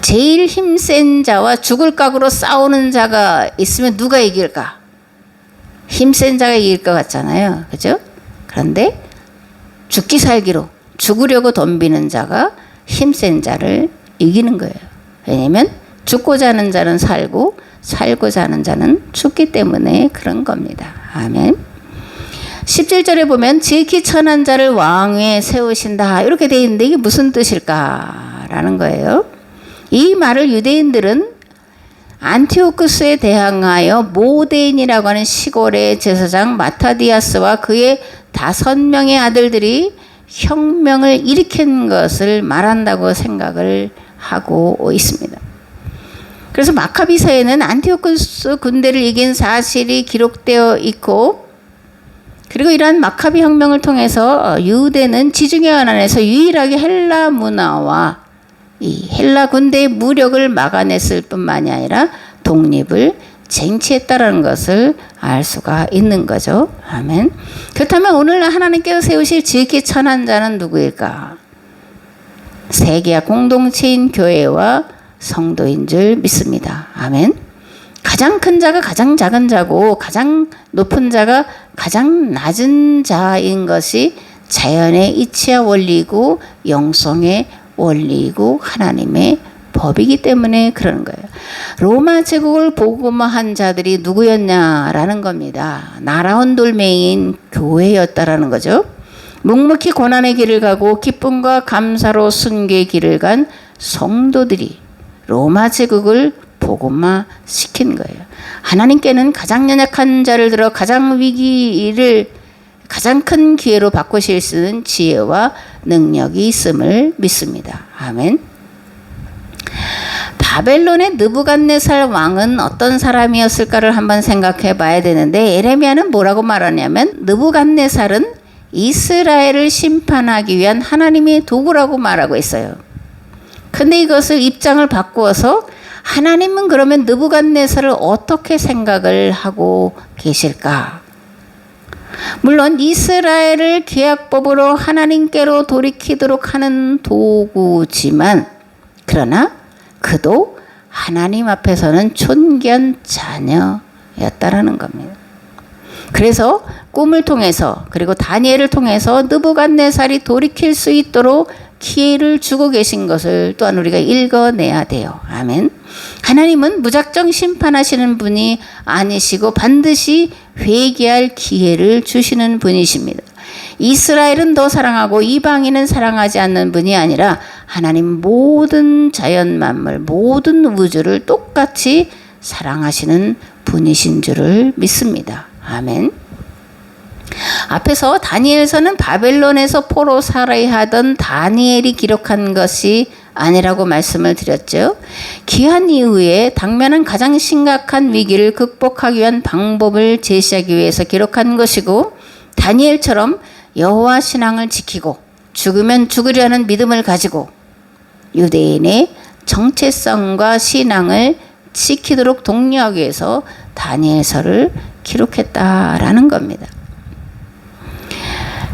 제일 힘센 자와 죽을 각오로 싸우는 자가 있으면 누가 이길까? 힘센 자가 이길 것 같잖아요. 그죠? 그런데 죽기 살기로 죽으려고 덤비는 자가 힘센 자를 이기는 거예요. 왜냐하면 죽고자 하는 자는 살고 살고자 하는 자는 죽기 때문에 그런 겁니다. 아멘. 17절에 보면 지극히 천한 자를 왕위에 세우신다 이렇게 되어 있는데 이게 무슨 뜻일까라는 거예요. 이 말을 유대인들은 안티오쿠스에 대항하여 모데인이라고 하는 시골의 제사장 마타디아스와 그의 5명의 아들들이 혁명을 일으킨 것을 말한다고 생각을 하고 있습니다. 그래서 마카비서에는 안티오쿠스 군대를 이긴 사실이 기록되어 있고, 그리고 이러한 마카비 혁명을 통해서 유대는 지중해 연안에서 유일하게 헬라 문화와 이 헬라 군대의 무력을 막아냈을 뿐만이 아니라 독립을 쟁취했다라는 것을 알 수가 있는 거죠. 아멘. 그렇다면 오늘 하나님께서 세우실 지극히 천한 자는 누구일까? 세계화 공동체인 교회와 성도인 줄 믿습니다. 아멘. 가장 큰 자가 가장 작은 자고 가장 높은 자가 가장 낮은 자인 것이 자연의 이치와 원리이고 영성의 원리이고 하나님의 법이기 때문에 그러는 거예요. 로마 제국을 복음화한 자들이 누구였냐라는 겁니다. 날아온 돌멩이인 교회였다라는 거죠. 묵묵히 고난의 길을 가고 기쁨과 감사로 순교의 길을 간 성도들이 로마 제국을 복음화시킨 거예요. 하나님께는 가장 연약한 자를 들어 가장 위기를 가장 큰 기회로 바꾸실 수 있는 지혜와 능력이 있음을 믿습니다. 아멘. 바벨론의 느부갓네살 왕은 어떤 사람이었을까를 한번 생각해 봐야 되는데, 예레미야는 뭐라고 말하냐면 느부갓네살은 이스라엘을 심판하기 위한 하나님의 도구라고 말하고 있어요. 근데 이것을 입장을 바꾸어서 하나님은 그러면 느부갓네살을 어떻게 생각을 하고 계실까? 물론 이스라엘을 계약법으로 하나님께로 돌이키도록 하는 도구지만, 그러나 그도 하나님 앞에서는 존귀한 자녀였다라는 겁니다. 그래서 꿈을 통해서 그리고 다니엘을 통해서 느부갓네살이 돌이킬 수 있도록 기회를 주고 계신 것을 또한 우리가 읽어내야 돼요. 아멘. 하나님은 무작정 심판하시는 분이 아니시고 반드시 회개할 기회를 주시는 분이십니다. 이스라엘은 더 사랑하고 이방인은 사랑하지 않는 분이 아니라 하나님 모든 자연 만물, 모든 우주를 똑같이 사랑하시는 분이신 줄을 믿습니다. 아멘. 앞에서 다니엘서는 바벨론에서 포로 살아야 하던 다니엘이 기록한 것이 아니라고 말씀을 드렸죠. 기한 이후에 당면한 가장 심각한 위기를 극복하기 위한 방법을 제시하기 위해서 기록한 것이고, 다니엘처럼 여호와 신앙을 지키고 죽으면 죽으려는 믿음을 가지고 유대인의 정체성과 신앙을 지키도록 독려하기 위해서 다니엘서를 기록했다라는 겁니다.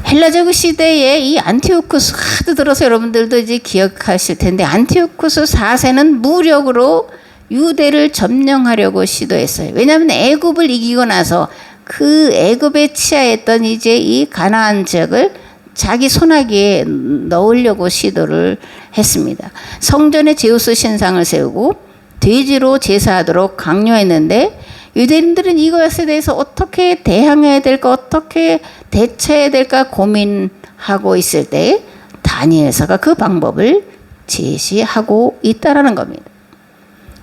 헬라제국 시대에 이 안티오쿠스, 하도 들어서 여러분들도 이제 기억하실 텐데, 안티오쿠스 4세는 무력으로 유대를 점령하려고 시도했어요. 왜냐하면 애굽을 이기고 나서 그 애굽에 치하했던 이제 이 가나안 지역을 자기 손아귀에 넣으려고 시도를 했습니다. 성전에 제우스 신상을 세우고 돼지로 제사하도록 강요했는데, 유대인들은 이것에 대해서 어떻게 대항해야 될까, 어떻게 대처해야 될까 고민하고 있을 때 다니엘서가 그 방법을 제시하고 있다라는 겁니다.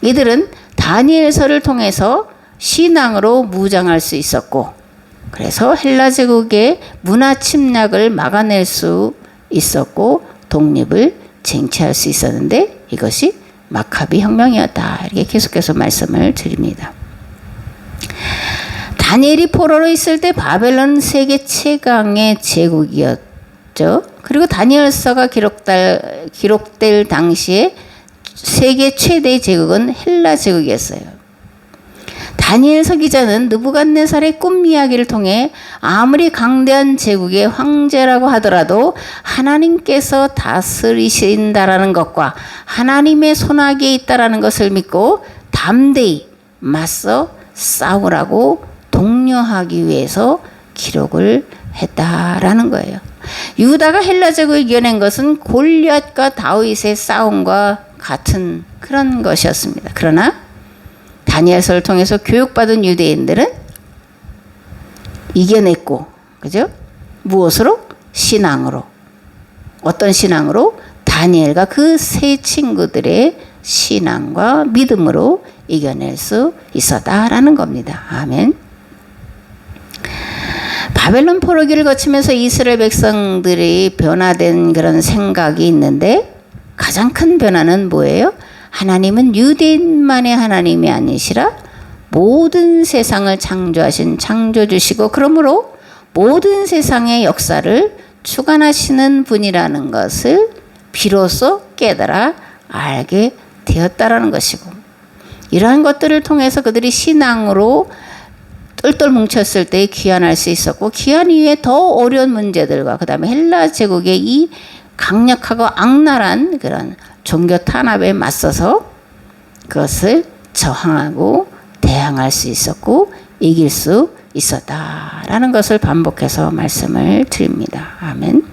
이들은 다니엘서를 통해서 신앙으로 무장할 수 있었고, 그래서 헬라 제국의 문화 침략을 막아낼 수 있었고 독립을 쟁취할 수 있었는데, 이것이 마카비 혁명이었다, 이렇게 계속해서 말씀을 드립니다. 다니엘이 포로로 있을 때 바벨론은 세계 최강의 제국이었죠. 그리고 다니엘서가 기록될 당시에 세계 최대의 제국은 헬라 제국이었어요. 다니엘 서기자는 느부갓네살의 꿈 이야기를 통해 아무리 강대한 제국의 황제라고 하더라도 하나님께서 다스리신다라는 것과 하나님의 손아귀에 있다라는 것을 믿고 담대히 맞서 싸우라고 독려하기 위해서 기록을 했다라는 거예요. 유다가 헬라 제국을 이겨낸 것은 골리앗과 다윗의 싸움과 같은 그런 것이었습니다. 그러나 다니엘서를 통해서 교육받은 유대인들은 이겨냈고, 그죠? 무엇으로? 신앙으로. 어떤 신앙으로? 다니엘과 그 세 친구들의 신앙과 믿음으로 이겨낼 수 있었다라는 겁니다. 아멘. 바벨론 포로기를 거치면서 이스라엘 백성들이 변화된 그런 생각이 있는데 가장 큰 변화는 뭐예요? 하나님은 유대인만의 하나님이 아니시라 모든 세상을 창조하신 창조주시고 그러므로 모든 세상의 역사를 주관하시는 분이라는 것을 비로소 깨달아 알게 되었다라는 것이고, 이러한 것들을 통해서 그들이 신앙으로 똘똘 뭉쳤을 때 귀환할 수 있었고, 귀환 이후에 더 어려운 문제들과 그 다음에 헬라 제국의 이 강력하고 악랄한 그런 종교 탄압에 맞서서 그것을 저항하고 대항할 수 있었고 이길 수 있었다라는 것을 반복해서 말씀을 드립니다. 아멘.